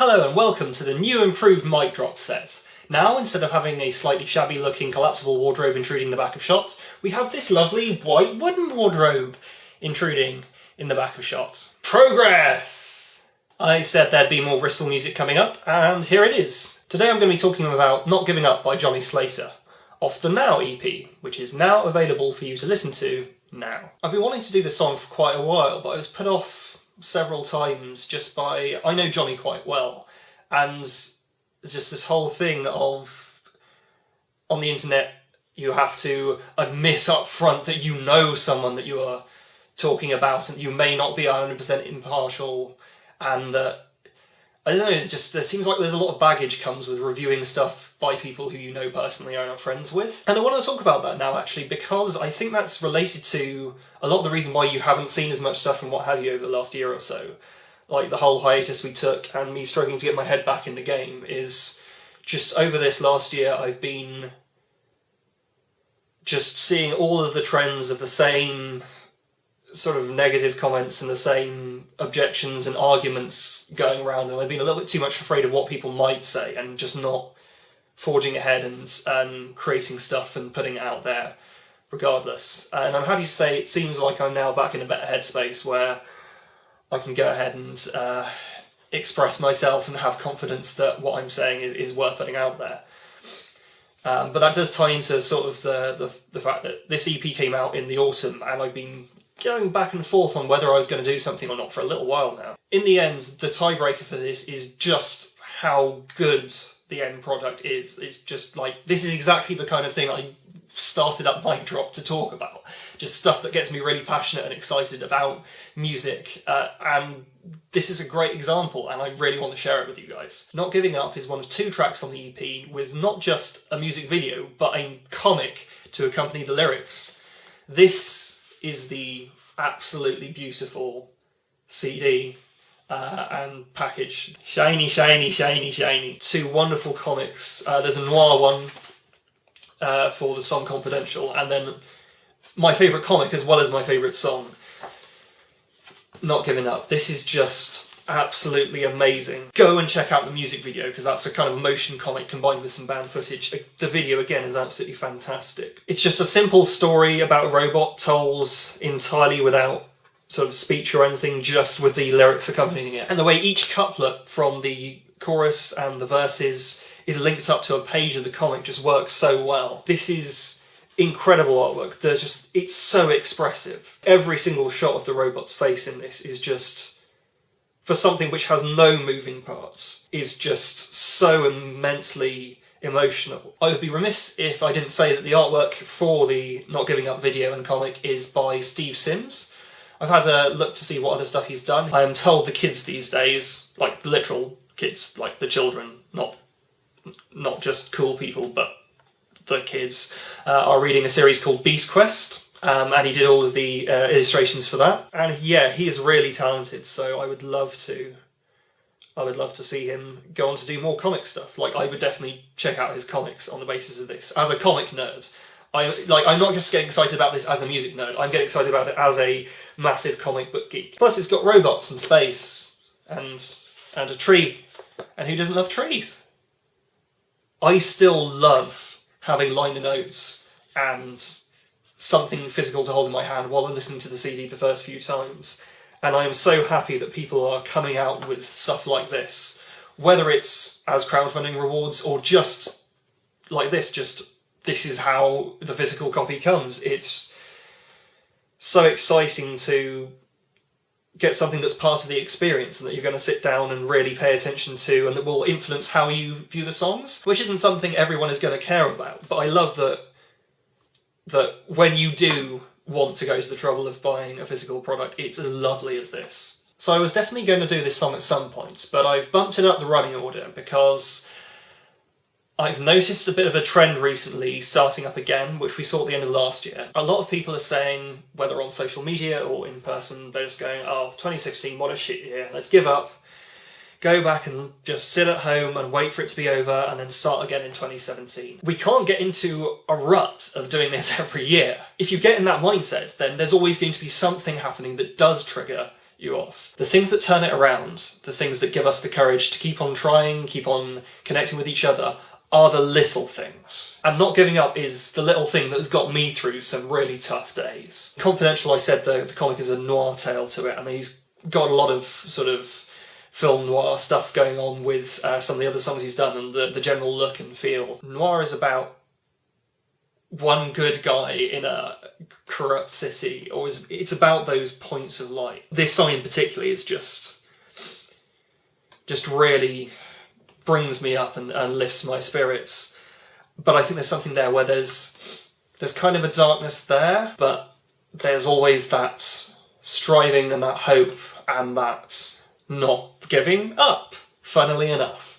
Hello and welcome to the new improved mic drop set. Now, instead of having a slightly shabby looking collapsible wardrobe intruding the back of shots, we have this lovely white wooden wardrobe intruding in the back of shots. Progress! I said there'd be more Bristol music coming up, and here it is. Today I'm going to be talking about Not Giving Up by Johnny Slater, off the Now EP, which is now available for you to listen to now. I've been wanting to do this song for quite a while, but I was put off several times just by, I know Johnny quite well, and just this whole thing of, on the internet, you have to admit up front that you know someone that you are talking about and you may not be 100% impartial, and I don't know, it's just, there seems like there's a lot of baggage comes with reviewing stuff by people who you know personally or are friends with. And I want to talk about that now, actually, because I think that's related to a lot of the reason why you haven't seen as much stuff and what have you over the last year or so. Like the whole hiatus we took and me struggling to get my head back in the game is just over this last year I've been just seeing all of the trends of the same sort of negative comments and the same objections and arguments going around, and I've been a little bit too much afraid of what people might say and just not forging ahead and creating stuff and putting it out there regardless. And I'm happy to say it seems like I'm now back in a better headspace where I can go ahead and express myself and have confidence that what I'm saying is worth putting out there. But that does tie into sort of the fact that this EP came out in the autumn and I've been going back and forth on whether I was going to do something or not for a little while now. In the end, the tiebreaker for this is just how good the end product is. It's just like, this is exactly the kind of thing I started up Mic Drop to talk about. Just stuff that gets me really passionate and excited about music. And this is a great example, and I really want to share it with you guys. Not Giving Up is one of 2 tracks on the EP with not just a music video, but a comic to accompany the lyrics. This is the absolutely beautiful CD and package. Shiny, shiny, shiny, shiny. 2 wonderful comics. There's a noir one for the song Confidential, and then my favourite comic as well as my favourite song, Not Giving Up. This is just absolutely amazing. Go and check out the music video, because that's a kind of motion comic combined with some band footage. The video, again, is absolutely fantastic. It's just a simple story about a robot told entirely without sort of speech or anything, just with the lyrics accompanying it. And the way each couplet from the chorus and the verses is linked up to a page of the comic just works so well. This is incredible artwork. It's so expressive. Every single shot of the robot's face in this is just, for something which has no moving parts, is just so immensely emotional. I would be remiss if I didn't say that the artwork for the Not Giving Up video and comic is by Steve Sims. I've had a look to see what other stuff he's done. I am told the kids these days, like the literal kids, like the children, not just cool people, but the kids, are reading a series called Beast Quest. And he did all of the illustrations for that. And yeah, he is really talented, so I would love to see him go on to do more comic stuff. Like, I would definitely check out his comics on the basis of this. As a comic nerd, I'm not just getting excited about this as a music nerd, I'm getting excited about it as a massive comic book geek. Plus it's got robots and space and a tree. And who doesn't love trees? I still love having liner notes and something physical to hold in my hand while I'm listening to the CD the first few times. And I am so happy that people are coming out with stuff like this, whether it's as crowdfunding rewards or just like this is how the physical copy comes. It's so exciting to get something that's part of the experience and that you're going to sit down and really pay attention to and that will influence how you view the songs, which isn't something everyone is going to care about. But I love that when you do want to go to the trouble of buying a physical product, it's as lovely as this. So I was definitely going to do this song at some point, but I bumped it up the running order because I've noticed a bit of a trend recently starting up again, which we saw at the end of last year. A lot of people are saying, whether on social media or in person, they're just going, oh, 2016, what a shit year, let's give up, go back and just sit at home and wait for it to be over and then start again in 2017. We can't get into a rut of doing this every year. If you get in that mindset, then there's always going to be something happening that does trigger you off. The things that turn it around, the things that give us the courage to keep on trying, keep on connecting with each other, are the little things. And not giving up is the little thing that has got me through some really tough days. Confidential, I said the comic is a noir tale to it, and he's got a lot of sort of film noir stuff going on with some of the other songs he's done, and the general look and feel. Noir is about one good guy in a corrupt city, or it's about those points of light. This song in particular is just really brings me up and lifts my spirits. But I think there's something there where there's kind of a darkness there, but there's always that striving and that hope and that not giving up, funnily enough.